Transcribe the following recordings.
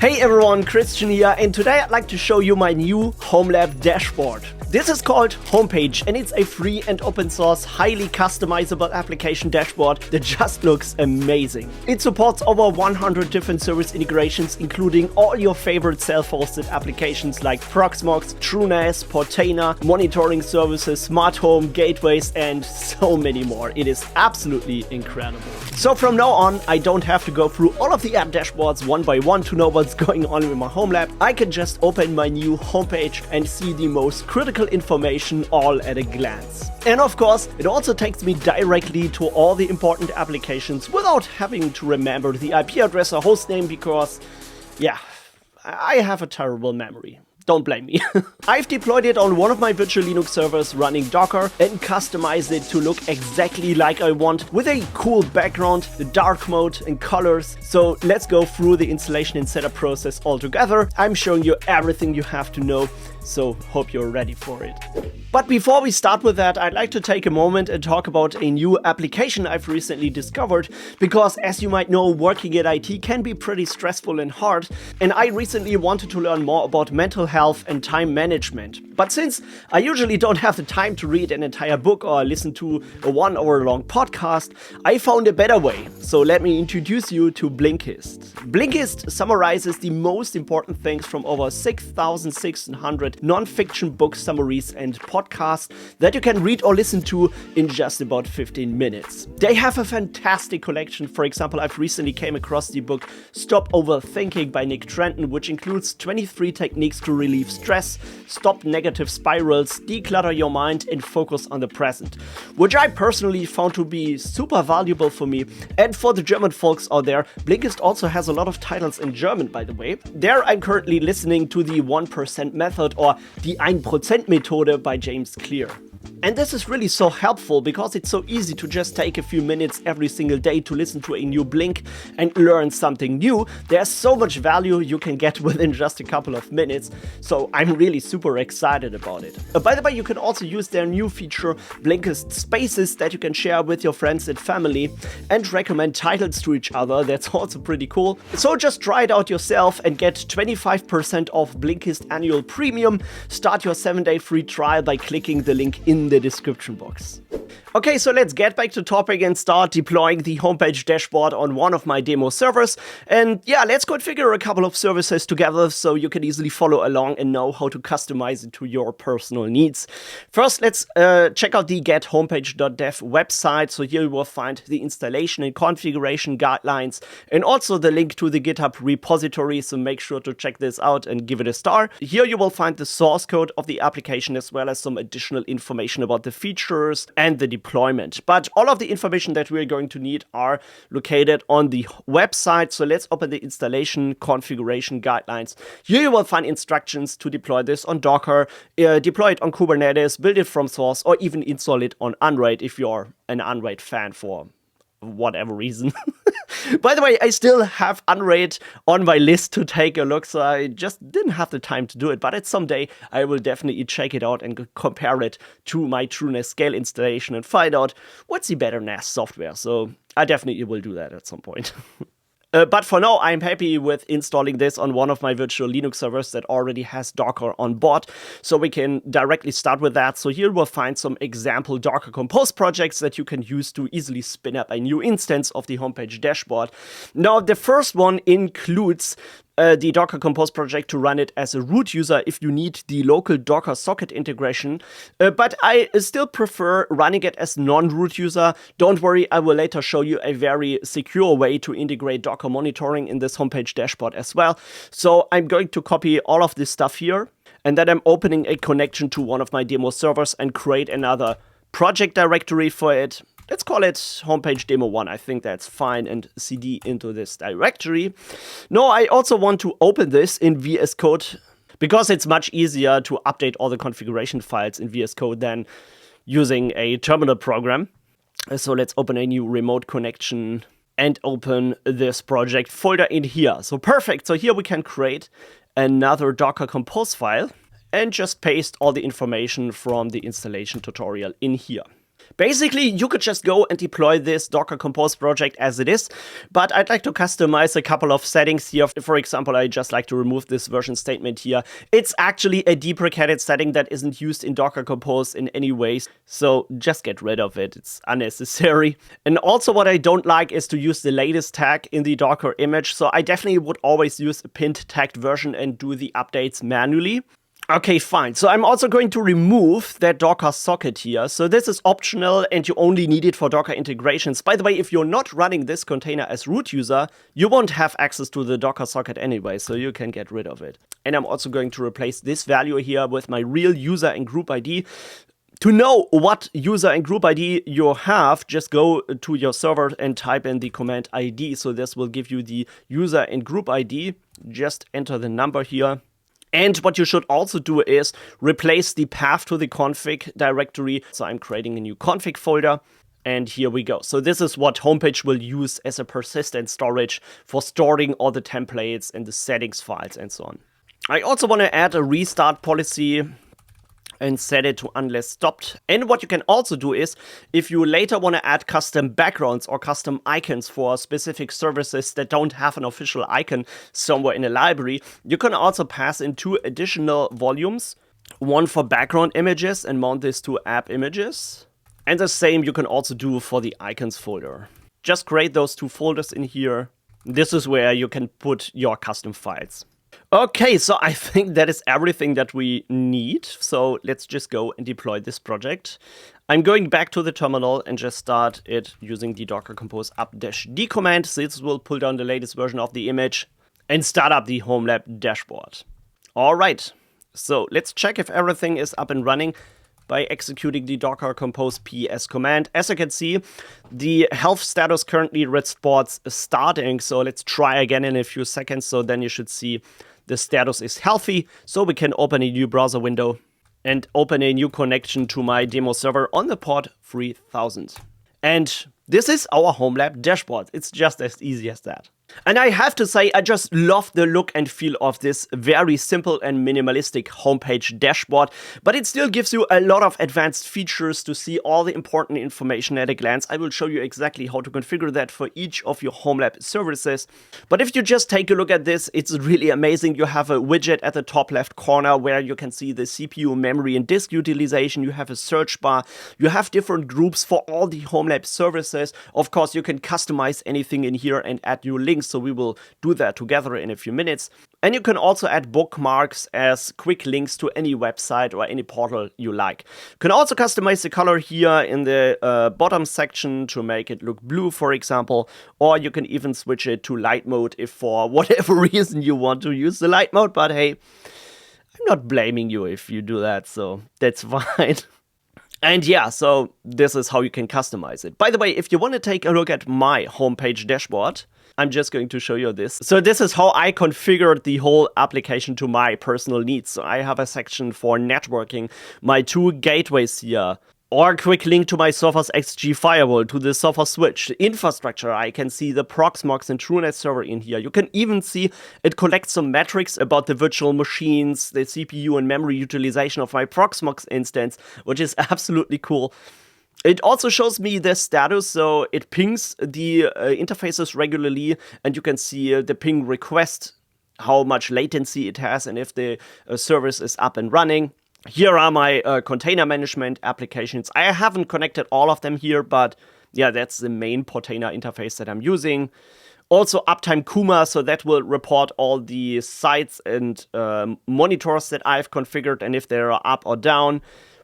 Hey everyone, Christian here, and today I'd like to show you my new HomeLab Dashboard. This is called Homepage, and it's a free and open source, highly customizable application dashboard that just looks amazing. It supports over 100 different service integrations, including all your favorite self-hosted applications like Proxmox, TrueNAS, Portainer, monitoring services, smart home, gateways, and so many more. It is absolutely incredible. So from now on, I don't have to go through all of the app dashboards one by one to know what's going on with my HomeLab. I can just open my new homepage and see the most critical information all at a glance. And of course, it also takes me directly to all the important applications without having to remember the IP address or hostname because, yeah, I have a terrible memory. Don't blame me. I've deployed it on one of my virtual Linux servers running Docker and customized it to look exactly like I want with a cool background, the dark mode and colors. So let's go through the installation and setup process all together. I'm showing you everything you have to know, so hope you're ready for it. But before we start with that, I'd like to take a moment and talk about a new application I've recently discovered, because as you might know, working at IT can be pretty stressful and hard, and I recently wanted to learn more about mental health and time management. But since I usually don't have the time to read an entire book or listen to a 1 hour long podcast, I found a better way. So let me introduce you to Blinkist. Blinkist summarizes the most important things from over 6,600 non-fiction book summaries and podcasts that you can read or listen to in just about 15 minutes. They have a fantastic collection. For example, I've recently came across the book Stop Overthinking by Nick Trenton, which includes 23 techniques to relieve stress, stop negative spirals, declutter your mind, and focus on the present, which I personally found to be super valuable for me. And for the German folks out there, Blinkist also has a lot of titles in German, by the way. There I'm currently listening to the 1% Method or die 1% Methode by James Clear. And this is really so helpful because it's so easy to just take a few minutes every single day to listen to a new Blink and learn something new. There's so much value you can get within just a couple of minutes, so I'm really super excited about it. By the way, you can also use their new feature, Blinkist Spaces, that you can share with your friends and family and recommend titles to each other. That's also pretty cool. So just try it out yourself and get 25% off Blinkist Annual Premium. Start your 7-day free trial by clicking the link in the description box. Okay, so let's get back to topic and start deploying the homepage dashboard on one of my demo servers. And yeah, let's configure a couple of services together so you can easily follow along and know how to customize it to your personal needs. First, let's check out the gethomepage.dev website. So here you will find the installation and configuration guidelines and also the link to the GitHub repository. So make sure to check this out and give it a star. Here you will find the source code of the application as well as some additional information about the features and the deployment. But all of the information that we're going to need are located on the website. So let's open the installation configuration guidelines. Here you will find instructions to deploy this on Docker, deploy it on Kubernetes, build it from source, or even install it on Unraid if you're an Unraid fan for whatever reason. By the way, I still have Unraid on my list to take a look, so I just didn't have the time to do it, but someday I will definitely check it out and compare it to my TrueNAS scale installation and find out what's the better NAS software, so I definitely will do that at some point. But for now, I'm happy with installing this on one of my virtual Linux servers that already has Docker on board, so we can directly start with that. So here we'll find some example Docker Compose projects that you can use to easily spin up a new instance of the homepage dashboard. Now, the first one includes the Docker Compose project to run it as a root user if you need the local Docker socket integration, but I still prefer running it as non-root user. Don't worry, I will later show you a very secure way to integrate Docker monitoring in this homepage dashboard as well. So I'm going to copy all of this stuff here, and then I'm opening a connection to one of my demo servers and create another project directory for it. Let's call it homepage demo 1. I think that's fine, and cd into this directory. Now, I also want to open this in VS Code because it's much easier to update all the configuration files in VS Code than using a terminal program. So let's open a new remote connection and open this project folder in here. So perfect. So here we can create another Docker Compose file and just paste all the information from the installation tutorial in here. Basically, you could just go and deploy this Docker Compose project as it is, but I'd like to customize a couple of settings here. For example, I just like to remove this version statement here. It's actually a deprecated setting that isn't used in Docker Compose in any way, so just get rid of it. It's unnecessary. And also what I don't like is to use the latest tag in the Docker image, so I definitely would always use a pinned tagged version and do the updates manually. Okay, fine. So I'm also going to remove that Docker socket here. So this is optional and you only need it for Docker integrations. By the way, if you're not running this container as root user, you won't have access to the Docker socket anyway, so you can get rid of it. And I'm also going to replace this value here with my real user and group ID. To know what user and group ID you have, just go to your server and type in the command ID. So this will give you the user and group ID. Just enter the number here. And what you should also do is replace the path to the config directory. So I'm creating a new config folder. And here we go. So this is what Homepage will use as a persistent storage for storing all the templates and the settings files and so on. I also want to add a restart policy and set it to unless stopped. And what you can also do is, if you later want to add custom backgrounds or custom icons for specific services that don't have an official icon somewhere in a library, you can also pass in 2 additional volumes, one for background images and mount this to app images. And the same you can also do for the icons folder. Just create those 2 folders in here. This is where you can put your custom files. Okay, so I think that is everything that we need. So let's just go and deploy this project. I'm going back to the terminal and just start it using the docker compose up-d command. So this will pull down the latest version of the image and start up the HomeLab dashboard. All right, so let's check if everything is up and running by executing the docker compose ps command. As you can see, the health status currently reports starting. So let's try again in a few seconds. So then you should see the status is healthy. So we can open a new browser window and open a new connection to my demo server on the port 3000. And this is our HomeLab dashboard. It's just as easy as that. And I have to say, I just love the look and feel of this very simple and minimalistic homepage dashboard, but it still gives you a lot of advanced features to see all the important information at a glance. I will show you exactly how to configure that for each of your HomeLab services. But if you just take a look at this, it's really amazing. You have a widget at the top left corner where you can see the CPU, memory, and disk utilization. You have a search bar. You have different groups for all the HomeLab services. Of course, you can customize anything in here and add new links. So we will do that together in a few minutes. And you can also add bookmarks as quick links to any website or any portal you like. You can also customize the color here in the bottom section to make it look blue, for example. Or you can even switch it to light mode if for whatever reason you want to use the light mode. But hey, I'm not blaming you if you do that, so that's fine. And yeah, so this is how you can customize it. By the way, if you want to take a look at my homepage dashboard, I'm just going to show you this. So this is how I configured the whole application to my personal needs. So I have a section for networking, my 2 gateways here, or a quick link to my Sophos XG firewall, to the Sophos switch, infrastructure. I can see the Proxmox and TrueNAS server in here. You can even see it collects some metrics about the virtual machines, the CPU and memory utilization of my Proxmox instance, which is absolutely cool. It also shows me the status, so it pings the interfaces regularly, and you can see the ping request, how much latency it has, and if the service is up and running. Here are my container management applications. I haven't connected all of them here, but yeah, that's the main Portainer interface that I'm using. Also Uptime Kuma, so that will report all the sites and monitors that I've configured and if they are up or down.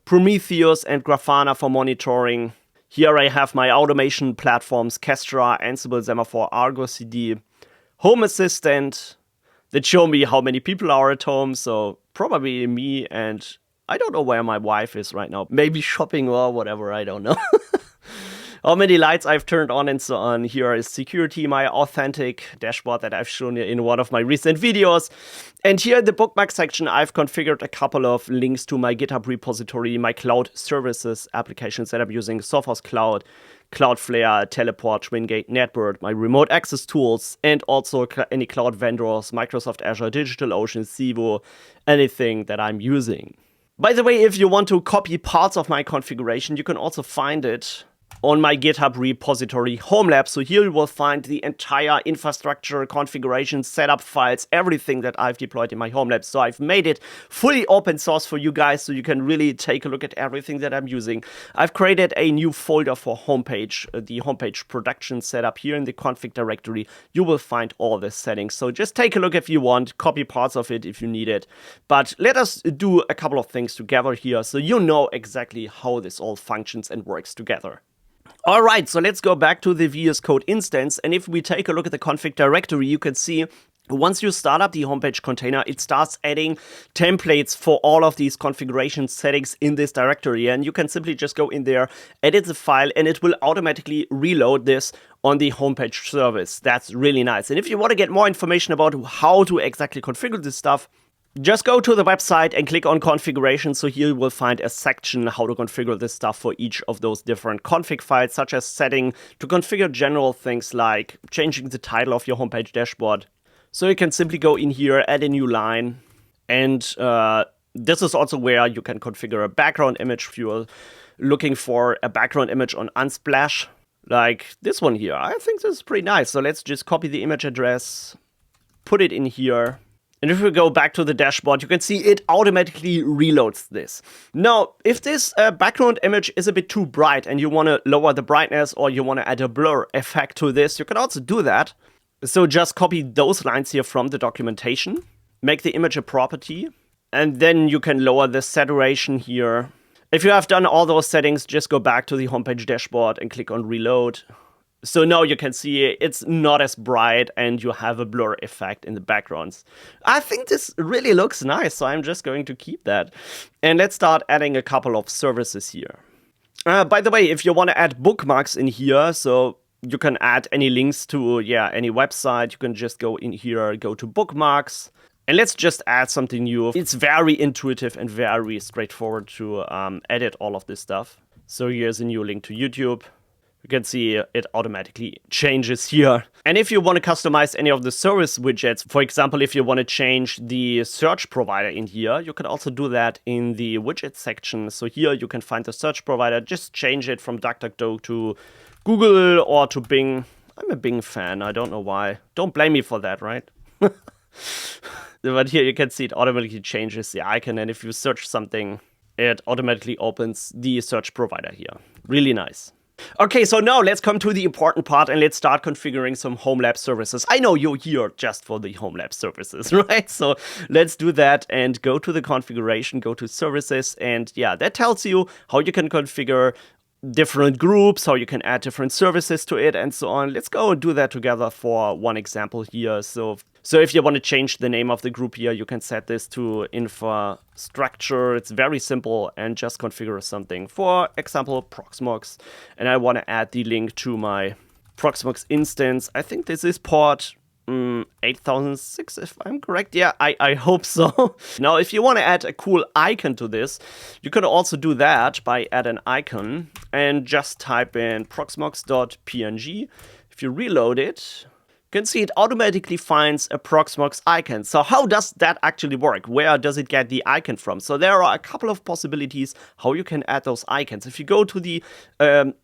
Prometheus and Grafana for monitoring. Here I have my automation platforms, Kestra, Ansible, Semaphore, Argo CD, Home Assistant, that show me how many people are at home, so probably me, and I don't know where my wife is right now. Maybe shopping or whatever, I don't know. How many lights I've turned on and so on. Here is security, my authentic dashboard that I've shown you in one of my recent videos. And here in the bookmark section, I've configured a couple of links to my GitHub repository, my cloud services applications that I'm using, Sophos Cloud, Cloudflare, Teleport, TwinGate, NetBird, my remote access tools, and also any cloud vendors, Microsoft Azure, DigitalOcean, Civo, anything that I'm using. By the way, if you want to copy parts of my configuration, you can also find it on my GitHub repository HomeLab. So here you will find the entire infrastructure, configuration, setup files, everything that I've deployed in my HomeLab. So I've made it fully open source for you guys, so you can really take a look at everything that I'm using. I've created a new folder for homepage, the homepage production setup. Here in the config directory, you will find all the settings. So just take a look if you want, copy parts of it if you need it. But let us do a couple of things together here, so you know exactly how this all functions and works together. Alright, so let's go back to the VS Code instance, and if we take a look at the config directory, you can see once you start up the homepage container, it starts adding templates for all of these configuration settings in this directory, and you can simply just go in there, edit the file, and it will automatically reload this on the homepage service. That's really nice. And if you want to get more information about how to exactly configure this stuff, just go to the website and click on configuration. So here you will find a section how to configure this stuff for each of those different config files, such as setting to configure general things like changing the title of your homepage dashboard. So you can simply go in here, add a new line, and this is also where you can configure a background image if you're looking for a background image on Unsplash, like this one here. I think this is pretty nice. So let's just copy the image address, put it in here. And if we go back to the dashboard, you can see it automatically reloads this. Now, if this background image is a bit too bright and you want to lower the brightness or you want to add a blur effect to this, you can also do that. So just copy those lines here from the documentation, make the image a property, and then you can lower the saturation here. If you have done all those settings, just go back to the homepage dashboard and click on reload. So now you can see it's not as bright and you have a blur effect in the backgrounds. I think this really looks nice, so I'm just going to keep that. And let's start adding a couple of services here. By the way, if you want to add bookmarks in here, so you can add any links to any website, you can just go in here, go to bookmarks, and let's just add something new. It's very intuitive and very straightforward to edit all of this stuff. So here's a new link to YouTube. You can see it automatically changes here. And if you want to customize any of the service widgets, for example, if you want to change the search provider in here, you can also do that in the widget section. So here you can find the search provider, just change it from DuckDuckGo to Google or to Bing. I'm a Bing fan, I don't know why. Don't blame me for that, right? But here you can see it automatically changes the icon, and if you search something, it automatically opens the search provider here. Really nice. Okay, so now let's come to the important part and let's start configuring some HomeLab services. I know you're here just for the HomeLab services, right? So let's do that and go to the configuration, go to services, and that tells you how you can configure different groups, how you can add different services to it, and so on. Let's go and do that together for one example here. So if you want to change the name of the group here, you can set this to infrastructure. It's very simple, and just configure something. For example, Proxmox. And I want to add the link to my Proxmox instance. I think this is port 8006, if I'm correct. Yeah, I hope so. Now, if you want to add a cool icon to this, you can also do that by add an icon and just type in proxmox.png. If you reload it, you can see it automatically finds a Proxmox icon. So how does that actually work? Where does it get the icon from? So there are a couple of possibilities how you can add those icons. If you go to the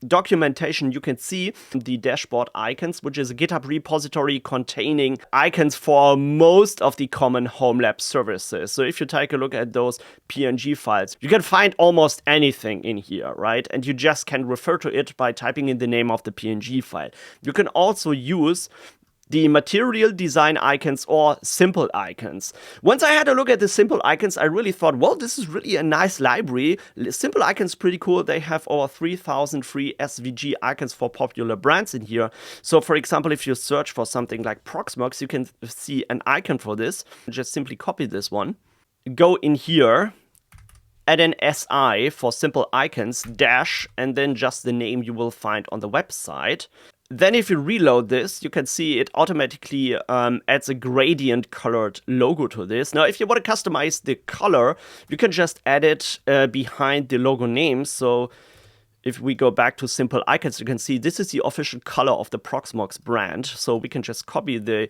documentation, you can see the dashboard icons, which is a GitHub repository containing icons for most of the common HomeLab services. So if you take a look at those PNG files, you can find almost anything in here, right? And you just can refer to it by typing in the name of the PNG file. You can also use the material design icons or simple icons. Once I had a look at the simple icons, I really thought, well, this is really a nice library. Simple icons pretty cool. They have over 3,000 free SVG icons for popular brands in here. So for example, if you search for something like Proxmox, you can see an icon for this. Just simply copy this one. Go in here, add an SI for simple icons, dash, and then just the name you will find on the website. Then if you reload this, you can see it automatically adds a gradient colored logo to this. Now, if you want to customize the color, you can just add it behind the logo name. So if we go back to simple icons, you can see this is the official color of the Proxmox brand. So we can just copy the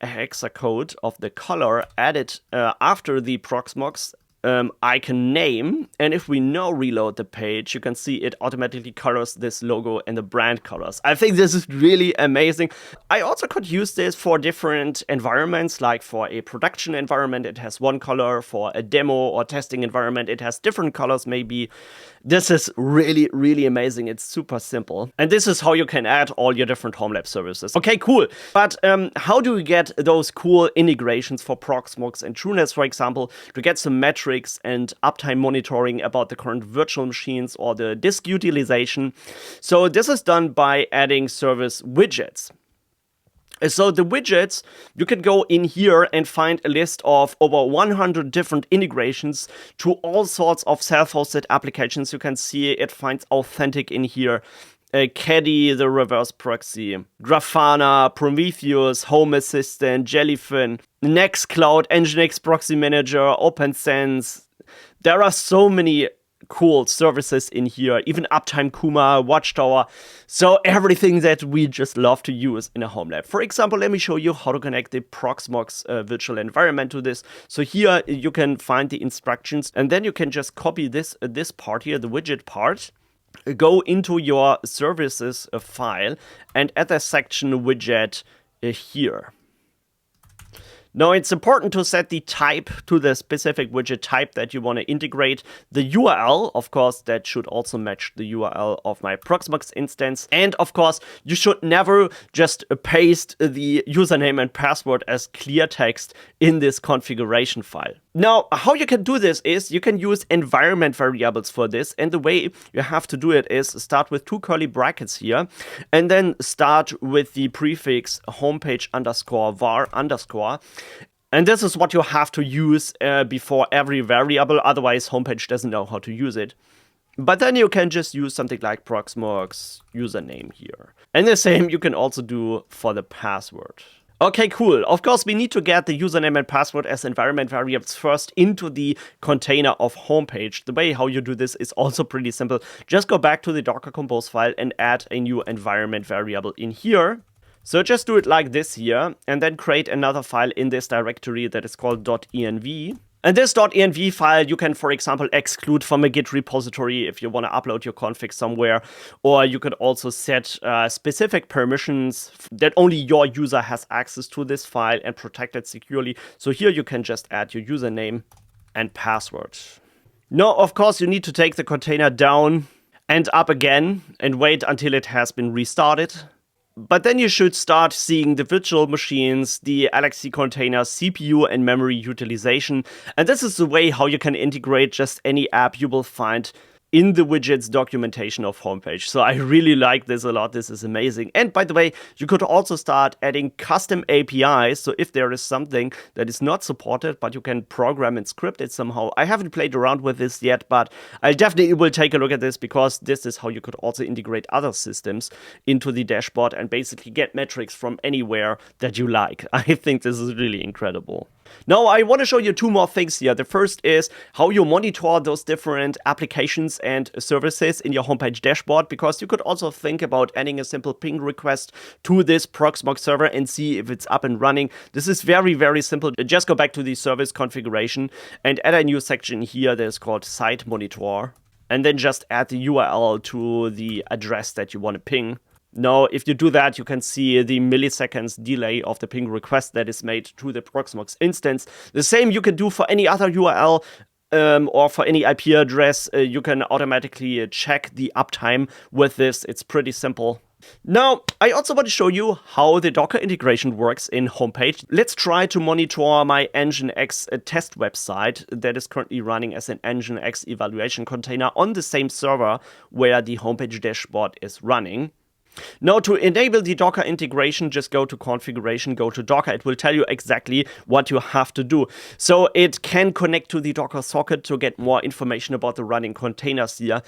hexacode of the color, add it after the Proxmox, icon name, and if we now reload the page, you can see it automatically colors this logo in the brand colors. I think this is really amazing. I also could use this for different environments, like for a production environment it has one color, for a demo or testing environment it has different colors maybe. This is really, really amazing. It's super simple. And this is how you can add all your different HomeLab services. Okay, cool. But how do we get those cool integrations for Proxmox and TrueNAS, for example, to get some metrics and uptime monitoring about the current virtual machines or the disk utilization? So this is done by adding service widgets. So the widgets, you can go in here and find a list of over 100 different integrations to all sorts of self-hosted applications. You can see it finds Authentic in here, Caddy, the reverse proxy, Grafana, Prometheus, Home Assistant, Jellyfin, Nextcloud, Nginx Proxy Manager, OpenSense. There are so many cool services in here, even Uptime Kuma, Watchtower, so everything that we just love to use in a home lab. For example, let me show you how to connect the Proxmox virtual environment to this. So here you can find the instructions, and then you can just copy this part here, the widget part, go into your services file, and add the section widget here. Now, it's important to set the type to the specific widget type that you want to integrate. The URL, of course, that should also match the URL of my Proxmox instance. And of course, you should never just paste the username and password as clear text in this configuration file. Now, how you can do this is you can use environment variables for this. And the way you have to do it is start with 2 curly brackets here, and then start with the prefix homepage underscore var underscore. And this is what you have to use before every variable, otherwise homepage doesn't know how to use it. But then you can just use something like Proxmox username here. And the same you can also do for the password. Okay, cool. Of course, we need to get the username and password as environment variables first into the container of homepage. The way how you do this is also pretty simple. Just go back to the Docker Compose file and add a new environment variable in here. So just do it like this here, and then create another file in this directory that is called .env. And this .env file you can, for example, exclude from a Git repository if you want to upload your config somewhere. Or you could also set specific permissions that only your user has access to this file and protect it securely. So here you can just add your username and password. Now, of course, you need to take the container down and up again and wait until it has been restarted. But then you should start seeing the virtual machines, the LXC containers, CPU and memory utilization. And this is the way how you can integrate just any app you will find in the widgets documentation of homepage. So I really like this a lot. This is amazing. And by the way, you could also start adding custom APIs. So if there is something that is not supported, but you can program and script it somehow. I haven't played around with this yet, but I definitely will take a look at this, because this is how you could also integrate other systems into the dashboard and basically get metrics from anywhere that you like. I think this is really incredible. Now, I want to show you 2 more things here. The first is how you monitor those different applications and services in your homepage dashboard, because you could also think about adding a simple ping request to this Proxmox server and see if it's up and running. This is very, very simple. Just go back to the service configuration and add a new section here that is called Site Monitor, and then just add the URL to the address that you want to ping. Now, if you do that, you can see the milliseconds delay of the ping request that is made to the Proxmox instance. The same you can do for any other URL or for any IP address. You can automatically check the uptime with this. It's pretty simple. Now, I also want to show you how the Docker integration works in homepage. Let's try to monitor my Nginx test website that is currently running as an Nginx evaluation container on the same server where the homepage dashboard is running. Now, to enable the Docker integration, just go to configuration, go to Docker. It will tell you exactly what you have to do. So it can connect to the Docker socket to get more information about the running containers here.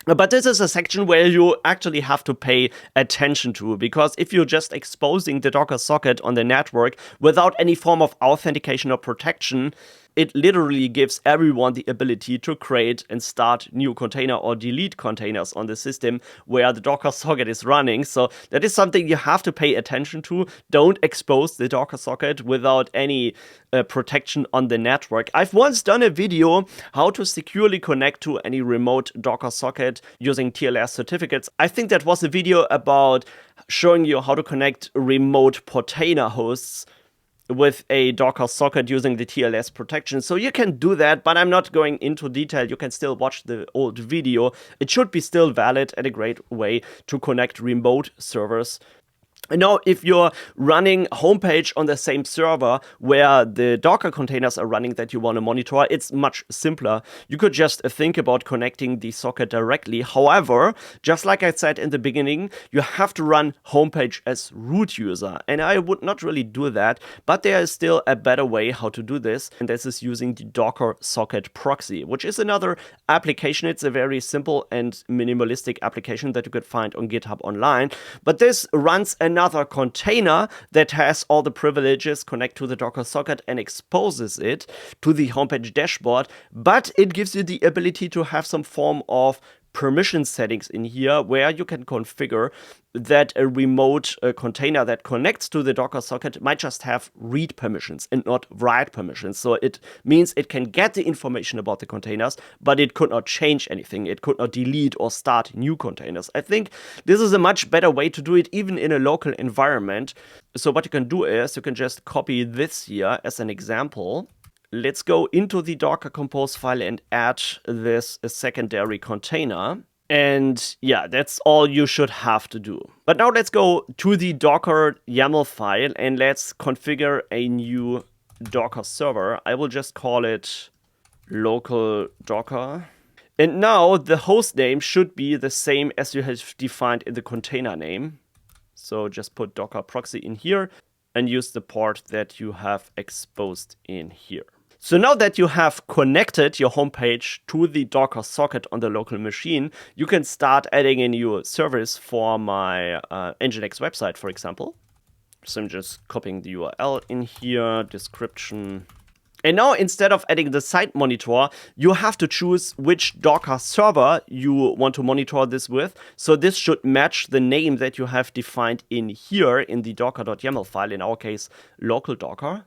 But this is a section where you actually have to pay attention to, because if you're just exposing the Docker socket on the network without any form of authentication or protection, it literally gives everyone the ability to create and start new container or delete containers on the system where the Docker socket is running. So that is something you have to pay attention to. Don't expose the Docker socket without any protection on the network. I've once done a video how to securely connect to any remote Docker socket using TLS certificates. I think that was a video about showing you how to connect remote Portainer hosts with a Docker socket using the TLS protection. So you can do that, but I'm not going into detail. You can still watch the old video. It should be still valid and a great way to connect remote servers. Now, if you're running homepage on the same server where the Docker containers are running that you want to monitor, it's much simpler. You could just think about connecting the socket directly. However, just like I said in the beginning, you have to run homepage as root user. And I would not really do that, but there is still a better way how to do this. And this is using the Docker socket proxy, which is another application. It's a very simple and minimalistic application that you could find on GitHub online. But this runs another container that has all the privileges, connect to the Docker socket and exposes it to the homepage dashboard, but it gives you the ability to have some form of permission settings in here where you can configure that a remote container that connects to the Docker socket might just have read permissions and not write permissions. So it means it can get the information about the containers, but it could not change anything. It could not delete or start new containers. I think this is a much better way to do it even in a local environment. So what you can do is you can just copy this here as an example. Let's go into the Docker Compose file and add this secondary container. And yeah, that's all you should have to do. But now let's go to the Docker YAML file and let's configure a new Docker server. I will just call it local Docker. And now the host name should be the same as you have defined in the container name. So just put Docker proxy in here and use the port that you have exposed in here. So now that you have connected your homepage to the Docker socket on the local machine, you can start adding a new service for my Nginx website, for example. So I'm just copying the URL in here, description. And now instead of adding the site monitor, you have to choose which Docker server you want to monitor this with. So this should match the name that you have defined in here in the docker.yaml file, in our case, local Docker.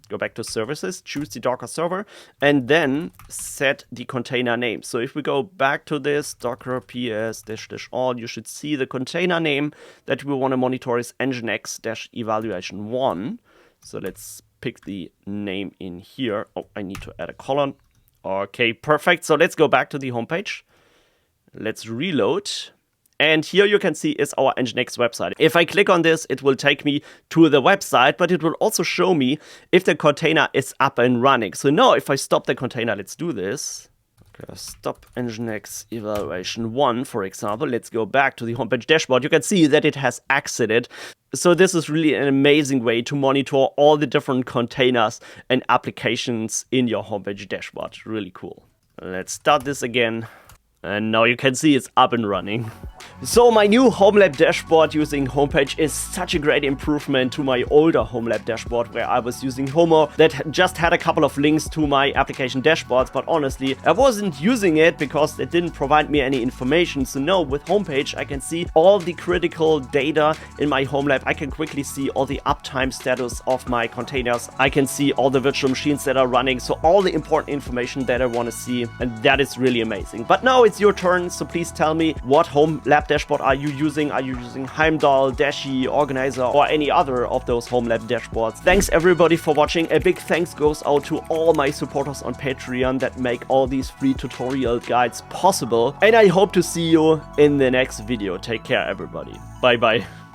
Go back to services, choose the Docker server, and then set the container name. So if we go back to this docker ps --all, you should see the container name that we want to monitor is nginx-evaluation1. So let's pick the name in here. Oh, I need to add a colon. Okay, perfect. So let's go back to the homepage. Let's reload. And here you can see is our Nginx website. If I click on this, it will take me to the website, but it will also show me if the container is up and running. So now if I stop the container, let's do this. Okay, stop Nginx evaluation 1, for example. Let's go back to the homepage dashboard. You can see that it has exited. So this is really an amazing way to monitor all the different containers and applications in your homepage dashboard. Really cool. Let's start this again. And now you can see it's up and running. So my new HomeLab dashboard using homepage is such a great improvement to my older HomeLab dashboard where I was using Homo that just had a couple of links to my application dashboards, but honestly I wasn't using it because it didn't provide me any information. So now with homepage I can see all the critical data in my HomeLab. I can quickly see all the uptime status of my containers. I can see all the virtual machines that are running, so all the important information that I want to see, and that is really amazing. But now it's your turn, so please tell me, what HomeLab dashboard are you using? Are you using Heimdall, Dashi, Organizer, or any other of those HomeLab dashboards? Thanks everybody for watching. A big thanks goes out to all my supporters on Patreon that make all these free tutorial guides possible. And I hope to see you in the next video. Take care everybody. Bye bye.